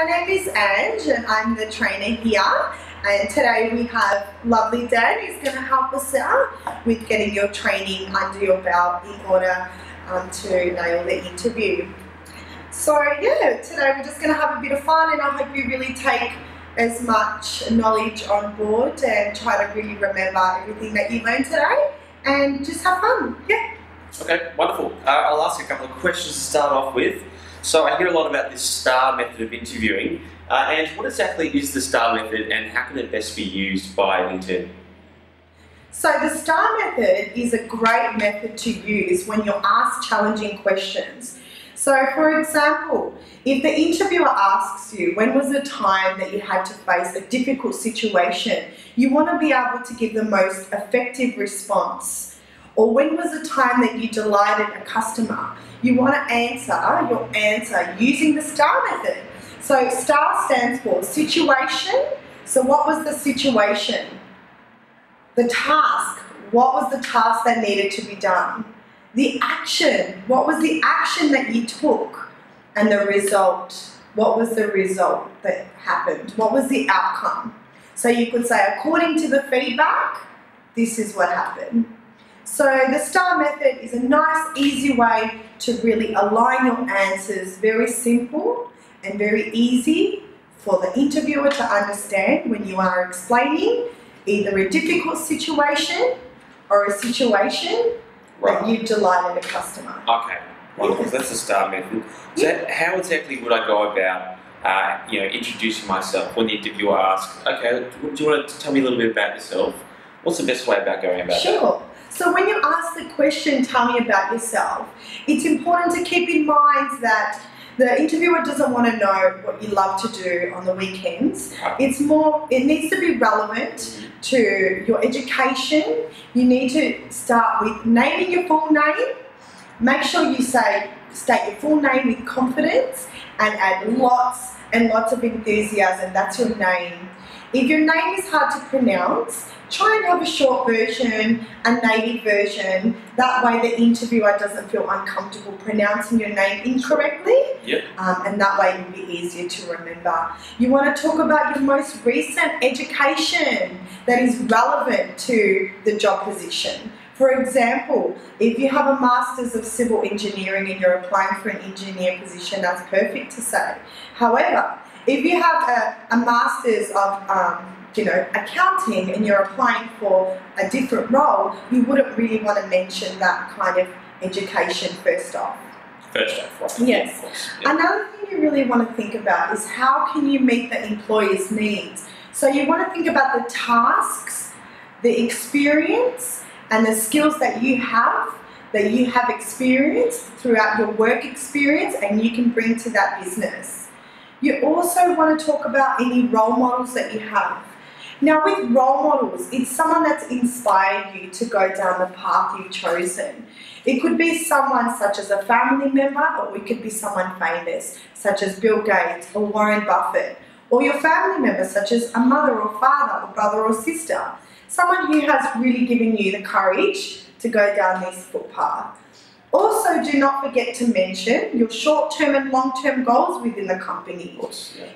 my name is Ange and I'm the trainer here, and today we have lovely Dan who's going to help us out with getting your training under your belt in order to nail the interview. So yeah, today we're just going to have a bit of fun, and I hope you really take as much knowledge on board and try to really remember everything that you learned today and just have fun. Yeah. Okay, wonderful. I'll ask a couple of questions to start off with. So I hear a lot about this STAR method of interviewing. And what exactly is the STAR method, and how can it best be used by an intern? So the STAR method is a great method to use when you're asked challenging questions. So for example, if the interviewer asks you, when was the time that you had to face a difficult situation, you want to be able to give the most effective response. Or when was the time that you delighted a customer? You want to answer your answer using the STAR method. So STAR stands for situation. So what was the situation? The task. What was the task that needed to be done? The action. What was the action that you took? And the result. What was the result that happened? What was the outcome? So you could say, according to the feedback, this is what happened. So the STAR method is a nice, easy way to really align your answers. Very simple and very easy for the interviewer to understand when you are explaining either a difficult situation or a situation that you've delighted a customer. Okay, wonderful. That's the STAR method. So how exactly would I go about introducing myself when the interviewer asks, okay, do you want to tell me a little bit about yourself? What's the best way about going about that? Sure. So when you ask the question, tell me about yourself, it's important to keep in mind that the interviewer doesn't want to know what you love to do on the weekends. It needs to be relevant to your education. You need to start with naming your full name. Make sure you state your full name with confidence and add lots and lots of enthusiasm. That's your name. If your name is hard to pronounce, try and have a short version, a native version. That way the interviewer doesn't feel uncomfortable pronouncing your name incorrectly. Yep. And that way it will be easier to remember. You want to talk about your most recent education that is relevant to the job position. For example, if you have a Masters of Civil Engineering and you're applying for an engineer position, that's perfect to say. However, if you have a Masters of accounting and you're applying for a different role, you wouldn't really want to mention that kind of education first off. First off, right? Yes. Yeah. Another thing you really want to think about is how can you meet the employer's needs. So you want to think about the tasks, the experience, and the skills that you have experienced throughout your work experience and you can bring to that business. You also want to talk about any role models that you have. Now with role models, it's someone that's inspired you to go down the path you've chosen. It could be someone such as a family member, or it could be someone famous, such as Bill Gates or Warren Buffett, or your family member, such as a mother or father or brother or sister. Someone who has really given you the courage to go down this footpath. Also, do not forget to mention your short-term and long-term goals within the company.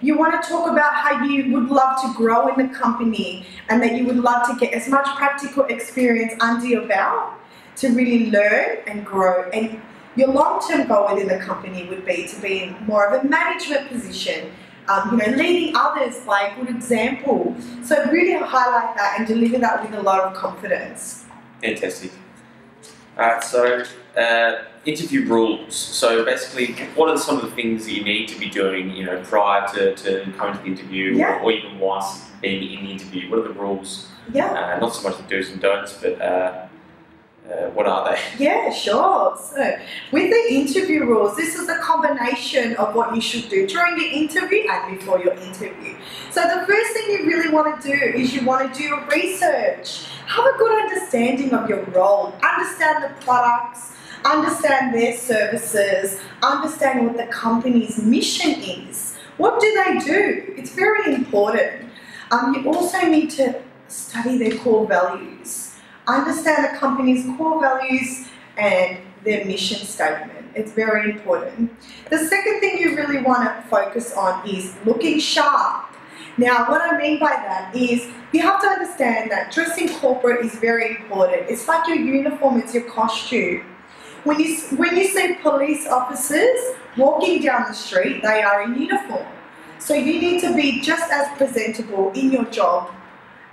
You want to talk about how you would love to grow in the company and that you would love to get as much practical experience under your belt to really learn and grow. And your long-term goal within the company would be to be in more of a management position, leading others by a good example. So really highlight that and deliver that with a lot of confidence. Fantastic. Alright, so interview rules. So basically, what are some of the things that you need to be doing, prior to coming to the interview, or even whilst being in the interview? What are the rules? Yeah. Not so much the do's and don'ts, but what are they? Yeah, sure. So with the interview rules, this is a combination of what you should do during the interview and before your interview. So the first thing you really want to do is you want to do your research. Have a good understanding of your role. Understand the products, understand their services, understand what the company's mission is. What do they do? It's very important. You also need to study their core values. Understand the company's core values and their mission statement. It's very important. The second thing you really want to focus on is looking sharp. Now, what I mean by that is you have to understand that dressing corporate is very important. It's like your uniform, it's your costume. When you see police officers walking down the street, they are in uniform. So you need to be just as presentable in your job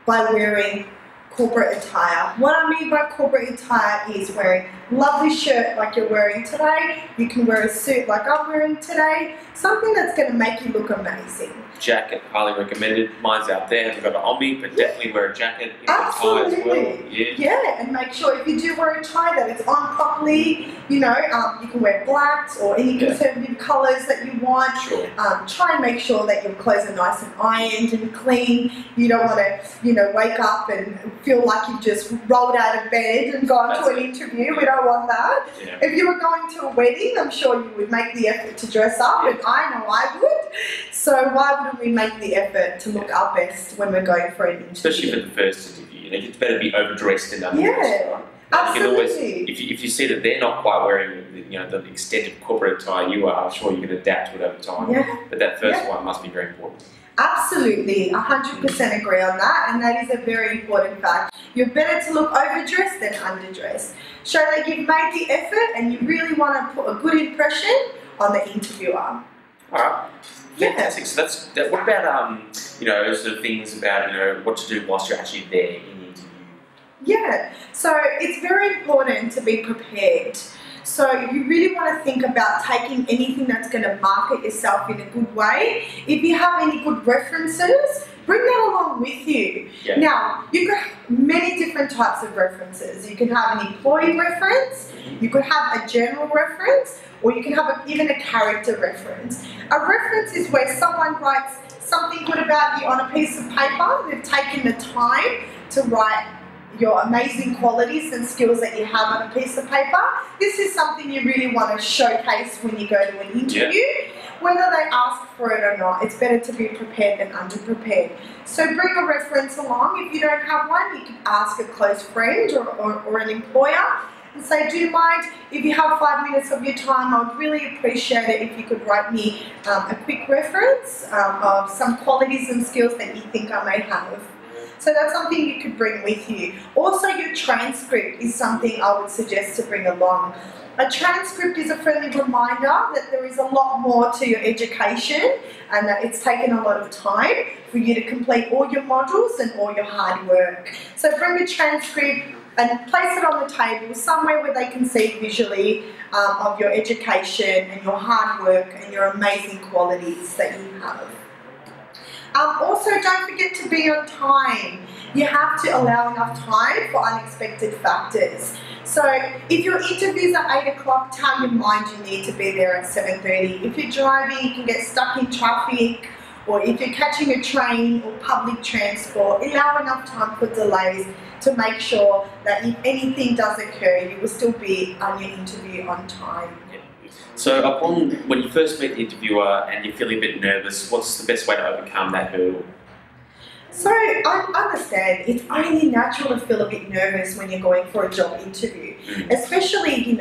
by wearing corporate attire. What I mean by corporate attire is wearing a lovely shirt like you're wearing today. You can wear a suit like I'm wearing today. Something that's going to make you look amazing. Jacket, highly recommended. Mine's out there. I've got an on me, but definitely wear a jacket in Absolutely. a tie as well. Yeah, and make sure if you do wear a tie that it's on properly. You know, you can wear blacks or any conservative colours that you want. Sure. Try and make sure that your clothes are nice and ironed and clean. You don't want to, wake up and feel like you've just rolled out of bed and gone to an interview. We don't want that. Yeah. If you were going to a wedding, I'm sure you would make the effort to dress up, and I know I would. So why wouldn't we make the effort to look our best when we're going for an interview? Especially for the first interview. It's better to be overdressed than underdressed. Yeah. Right? Absolutely. You can always, if you see that they're not quite wearing the extent of corporate attire you are, I'm sure you can adapt to it over time. Yeah. But that first one must be very important. Absolutely, 100% agree on that, and that is a very important fact. You're better to look overdressed than underdressed. Show that you've made the effort and you really want to put a good impression on the interviewer. All right. Fantastic. So what about sort of things about what to do whilst you're actually there in the interview? Yeah. So it's very important to be prepared. So you really want to think about taking anything that's going to market yourself in a good way. If you have any good references, bring that along with you. Yeah. Now, you could have many different types of references. You can have an employee reference, you could have a general reference, or you can have even a character reference. A reference is where someone writes something good about you on a piece of paper. They've taken the time to write your amazing qualities and skills that you have on a piece of paper. This is something you really want to showcase when you go to an interview. Yeah. Whether they ask for it or not, it's better to be prepared than underprepared. So bring a reference along. If you don't have one, you can ask a close friend or an employer and say, do you mind if you have 5 minutes of your time, I would really appreciate it if you could write me a quick reference of some qualities and skills that you think I may have. So that's something you could bring with you. Also, your transcript is something I would suggest to bring along. A transcript is a friendly reminder that there is a lot more to your education and that it's taken a lot of time for you to complete all your modules and all your hard work. So bring a transcript and place it on the table somewhere where they can see visually of your education and your hard work and your amazing qualities that you have. Also, don't forget to be on time. You have to allow enough time for unexpected factors. So if your interview's at 8 o'clock, tell your mind you need to be there at 7:30. If you're driving, you can get stuck in traffic, or if you're catching a train or public transport, allow enough time for delays to make sure that if anything does occur, you will still be on your interview on time. So when you first meet the interviewer and you're feeling a bit nervous, what's the best way to overcome that hurdle? So I understand it's only natural to feel a bit nervous when you're going for a job interview, especially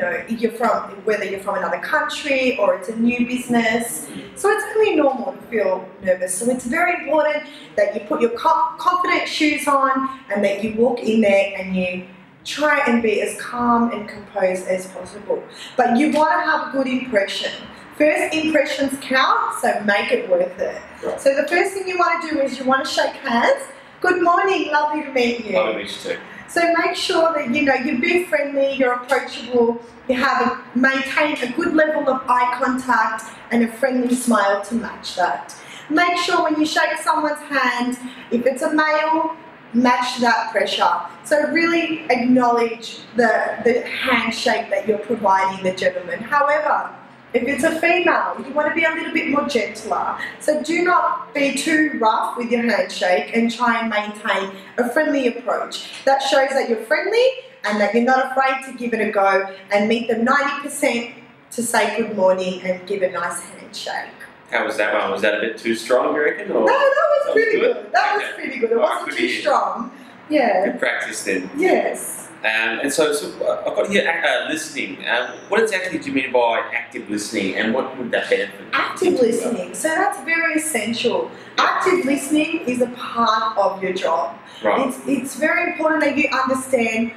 whether you're from another country or it's a new business. So it's only normal to feel nervous. So it's very important that you put your confident shoes on and that you walk in there and you try and be as calm and composed as possible. But you want to have a good impression. First impressions count, so make it worth it. Right. So the first thing you want to do is you want to shake hands. Good morning, lovely to meet you. Lovely to meet you too. So make sure that you be friendly, you're approachable, you maintain a good level of eye contact and a friendly smile to match that. Make sure when you shake someone's hand, if it's a male, match that pressure. So really acknowledge the handshake that you're providing the gentleman. However, if it's a female, you want to be a little bit more gentler. So do not be too rough with your handshake and try and maintain a friendly approach. That shows that you're friendly and that you're not afraid to give it a go and meet them 90% to say good morning and give a nice handshake. How was that one? Was that a bit too strong, you reckon? Or? No, that was pretty good. That was pretty good. It wasn't too strong. Yeah. Good practice then. Yes. And so I've got here listening. What exactly do you mean by active listening, and what would that benefit? Active listening. So that's very essential. Active listening is a part of your job. Right. It's very important that you understand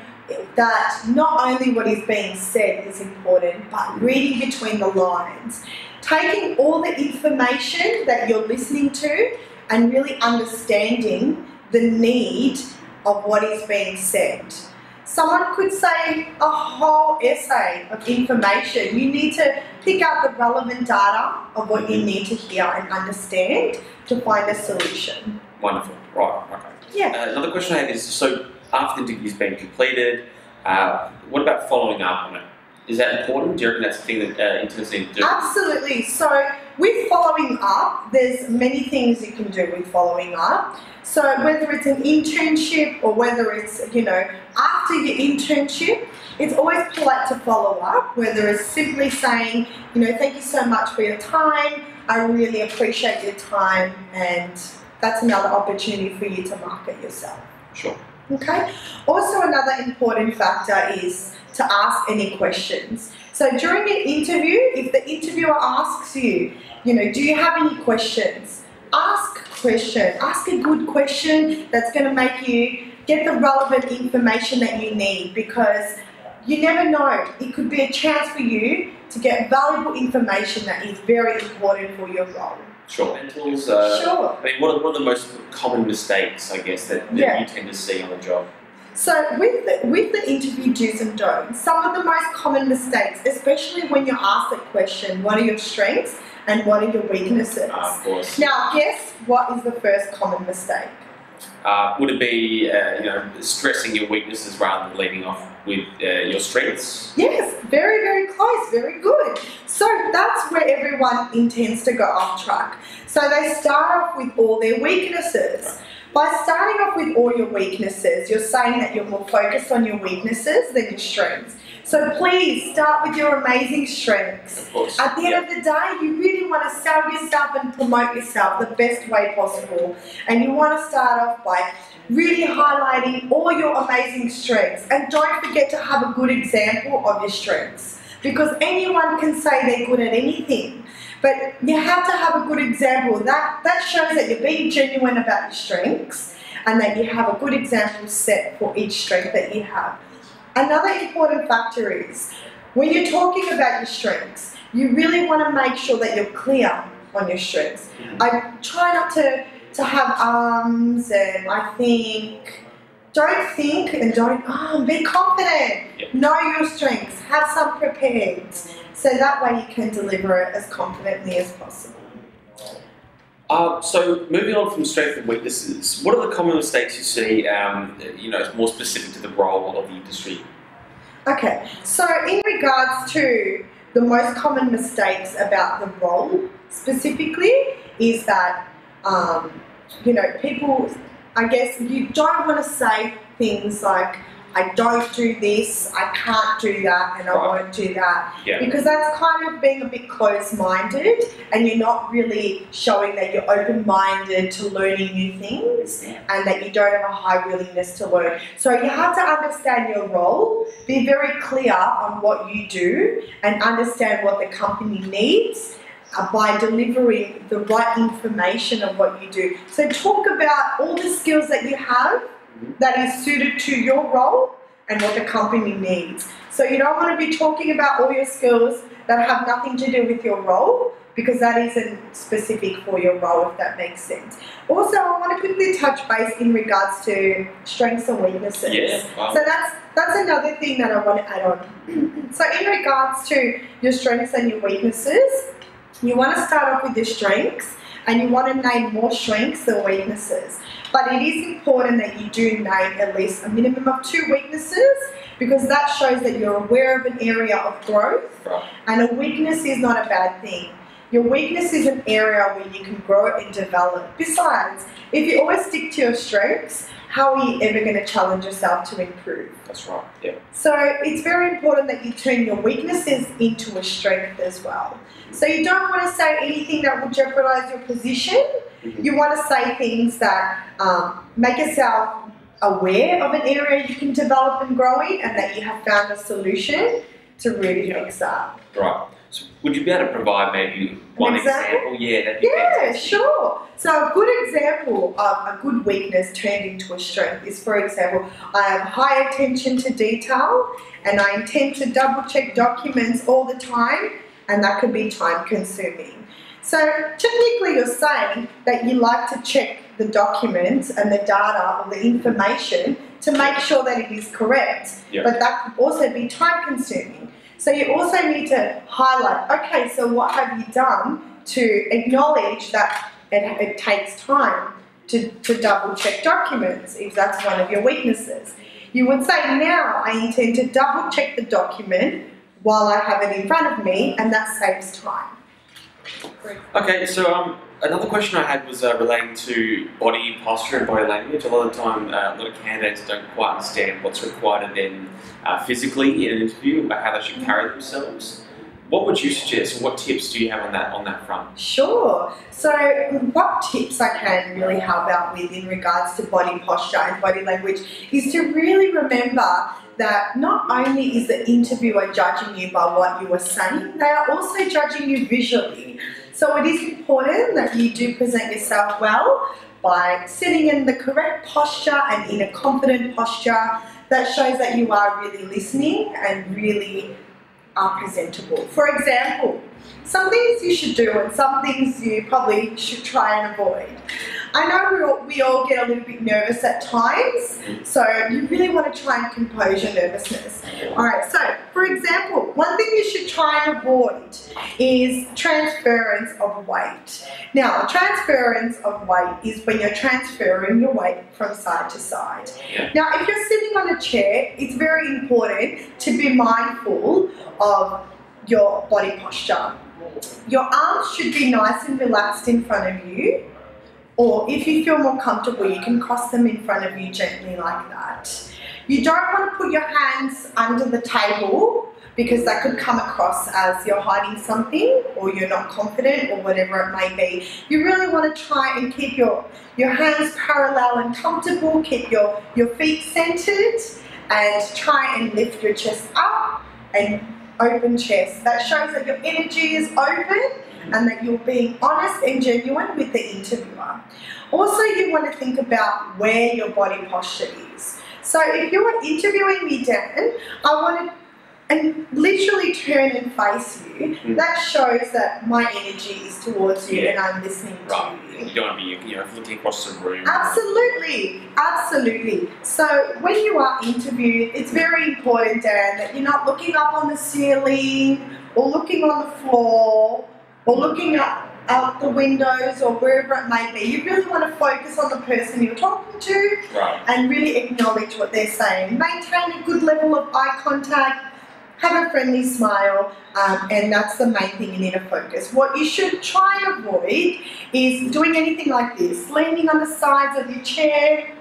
that not only what is being said is important, but reading between the lines. Taking all the information that you're listening to and really understanding the need of what is being said. Someone could say a whole essay of information. You need to pick out the relevant data of what you need to hear and understand to find a solution. Wonderful. Right. Okay. Yeah. Another question I have is, so after the interview's been completed, what about following up on it? Is that important? Do you reckon that's the thing that interns need to do? Absolutely. So with following up, there's many things you can do with following up. So whether it's an internship or whether it's, after your internship, it's always polite to follow up, whether it's simply saying, thank you so much for your time. I really appreciate your time, and that's another opportunity for you to market yourself. Sure. Okay. Also, another important factor is to ask any questions. So during the interview, if the interviewer asks you, do you have any questions? Ask a question. Ask a good question that's going to make you get the relevant information that you need, because you never know. It could be a chance for you to get valuable information that is very important for your role. Sure. Mentors, sure. I mean, what are the most common mistakes, I guess, that you tend to see on the job? So with the interview do's and don'ts, some of the most common mistakes, especially when you're asked the question, what are your strengths and what are your weaknesses? Of course. Now, guess what is the first common mistake? Would it be, stressing your weaknesses rather than leading off with your strengths? Yes, very, very close, very good. So that's where everyone intends to go off track. So they start off with all their weaknesses. By starting off with all your weaknesses, you're saying that you're more focused on your weaknesses than your strengths. So please start with your amazing strengths. Of course. At the end of the day, you really want to sell yourself and promote yourself the best way possible. And you want to start off by really highlighting all your amazing strengths. And don't forget to have a good example of your strengths, because anyone can say they're good at anything. But you have to have a good example. That shows that you're being genuine about your strengths and that you have a good example set for each strength that you have. Another important factor is, when you're talking about your strengths, you really want to make sure that you're clear on your strengths. I try not to have arms and I think. Don't think and don't, be confident. Yep. Know your strengths. Have some prepared. So that way you can deliver it as confidently as possible. So moving on from strengths and weaknesses, what are the common mistakes you see, more specific to the role of the industry? Okay, so in regards to the most common mistakes about the role specifically is that, people, I guess you don't want to say things like, I don't do this, I can't do that, and I won't do that. Yeah. Because that's kind of being a bit closed-minded, and you're not really showing that you're open-minded to learning new things and that you don't have a high willingness to learn. So you have to understand your role, be very clear on what you do, and understand what the company needs by delivering the right information of what you do. So talk about all the skills that you have that is suited to your role and what the company needs. So you don't want to be talking about all your skills that have nothing to do with your role, because that isn't specific for your role, if that makes sense. Also, I want to quickly touch base in regards to strengths and weaknesses. Yeah, wow. So that's another thing that I want to add on. So in regards to your strengths and your weaknesses, you want to start off with your strengths, and you want to name more strengths than weaknesses. But it is important that you do name at least a minimum of 2 weaknesses, because that shows that you're aware of an area of growth. Right. And a weakness is not a bad thing. Your weakness is an area where you can grow and develop. Besides, if you always stick to your strengths, how are you ever going to challenge yourself to improve? That's right, yeah. So it's very important that you turn your weaknesses into a strength as well. So you don't want to say anything that will jeopardize your position. You want to say things that make yourself aware of an area you can develop and grow in, and that you have found a solution to really fix that. Right. So would you be able to provide maybe one example? Yeah, that'd be fantastic. Sure. So a good example of a good weakness turned into a strength is, for example, I have high attention to detail and I intend to double check documents all the time, and that could be time consuming. So technically you're saying that you like to check the documents and the data or the information to make sure that it is correct, but that could also be time consuming. So you also need to highlight, okay, so what have you done to acknowledge that it takes time to double check documents, if that's one of your weaknesses. You would say, now I intend to double check the document while I have it in front of me, and that saves time. Okay, so another question I had was relating to body posture and body language. A lot of the time, a lot of candidates don't quite understand what's required of them physically in an interview, about how they should carry themselves. What would you suggest, or what tips do you have on that front? Sure. So what tips I can really help out with in regards to body posture and body language is to really remember that not only is the interviewer judging you by what you are saying, they are also judging you visually. So it is important that you do present yourself well by sitting in the correct posture and in a confident posture that shows that you are really listening and really are presentable. For example, some things you should do and some things you probably should try and avoid. I know we all get a little bit nervous at times, so you really want to try and compose your nervousness. Alright, so for example, one thing you should try and avoid is transference of weight. Now, transference of weight is when you're transferring your weight from side to side. Now, if you're sitting on a chair, it's very important to be mindful of your body posture. Your arms should be nice and relaxed in front of you, or if you feel more comfortable, you can cross them in front of you gently like that. You don't want to put your hands under the table because that could come across as you're hiding something or you're not confident or whatever it may be. You really want to try and keep your hands parallel and comfortable, keep your feet centered, and try and lift your chest up and open chest. That shows that your energy is open and that you're being honest and genuine with the interviewer. Also, you want to think about where your body posture is. So if you are interviewing me, Dan, I want to literally turn and face you. That shows that my energy is towards you and I'm listening to you. You don't want to be looking across the room. Absolutely, absolutely. So when you are interviewed, it's very important, Dan, that you're not looking up on the ceiling or looking on the floor or looking out the windows or wherever it may be. You really want to focus on the person you're talking to and really acknowledge what they're saying. Maintain a good level of eye contact. Have a friendly smile, and that's the main thing you need to focus. What you should try and avoid is doing anything like this, leaning on the sides of your chair.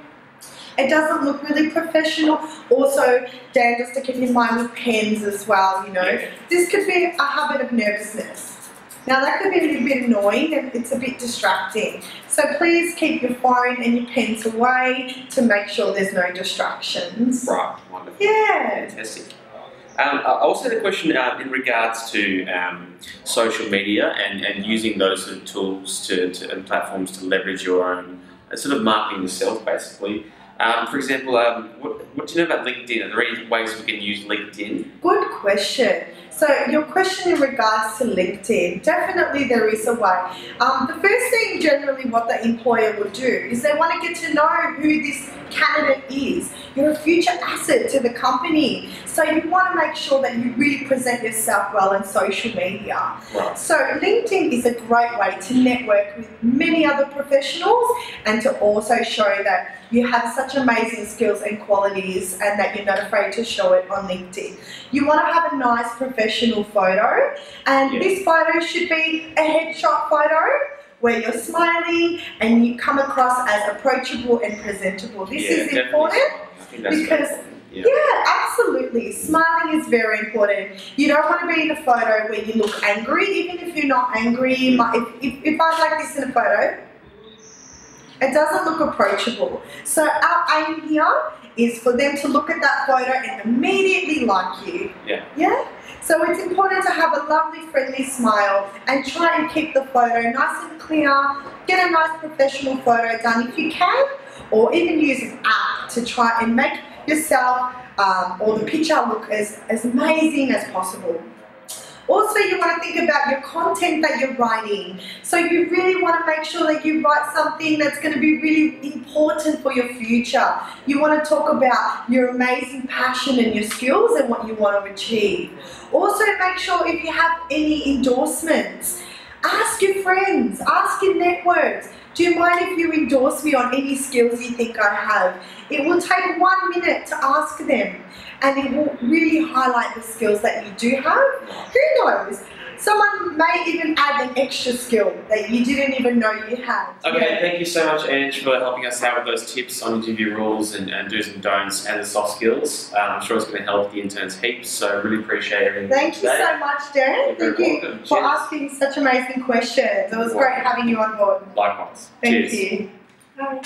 It doesn't look really professional. Also, Dan, just to keep in mind with pens as well, this could be a habit of nervousness. Now that could be a little bit annoying and it's a bit distracting. So please keep your phone and your pens away to make sure there's no distractions. Right, wonderful. Yeah. Fantastic. I also had a question in regards to social media and using those sort of tools and platforms to leverage your own sort of marketing yourself, basically. For example, what do you know about LinkedIn? Are there any ways we can use LinkedIn? Good question. So your question in regards to LinkedIn, definitely there is a way. The first thing generally what the employer would do is they want to get to know who this candidate is. You're a future asset to the company. So you want to make sure that you really present yourself well on social media. Right. So LinkedIn is a great way to network with many other professionals and to also show that you have such amazing skills and qualities and that you're not afraid to show it on LinkedIn. You want to have a nice professional photo, and this photo should be a headshot photo where you're smiling and you come across as approachable and presentable. This is important because absolutely. Smiling is very important. You don't want to be in a photo where you look angry, even if you're not angry. If I'm like this in a photo, It doesn't look approachable. So our aim here is for them to look at that photo and immediately like you. Yeah? So it's important to have a lovely, friendly smile and try and keep the photo nice and clear. Get a nice professional photo done if you can, or even use an app to try and make yourself or the picture look as amazing as possible. Also, you want to think about your content that you're writing. So you really want to make sure that you write something that's going to be really important for your future. You want to talk about your amazing passion and your skills and what you want to achieve. Also, make sure if you have any endorsements, ask your friends, ask your networks. Do you mind if you endorse me on any skills you think I have? It will take 1 minute to ask them, and it will really highlight the skills that you do have. Who knows? Someone may even add an extra skill that you didn't even know you had. Okay, thank you so much, Ange, for helping us out with those tips on interview rules and do's and don'ts and the soft skills. I'm sure it's going to help the interns heaps, so really appreciate everything. Thank you so much, Darren. Thank you for asking such amazing questions. It was great having you on board. Likewise. Thank Cheers. you. Bye.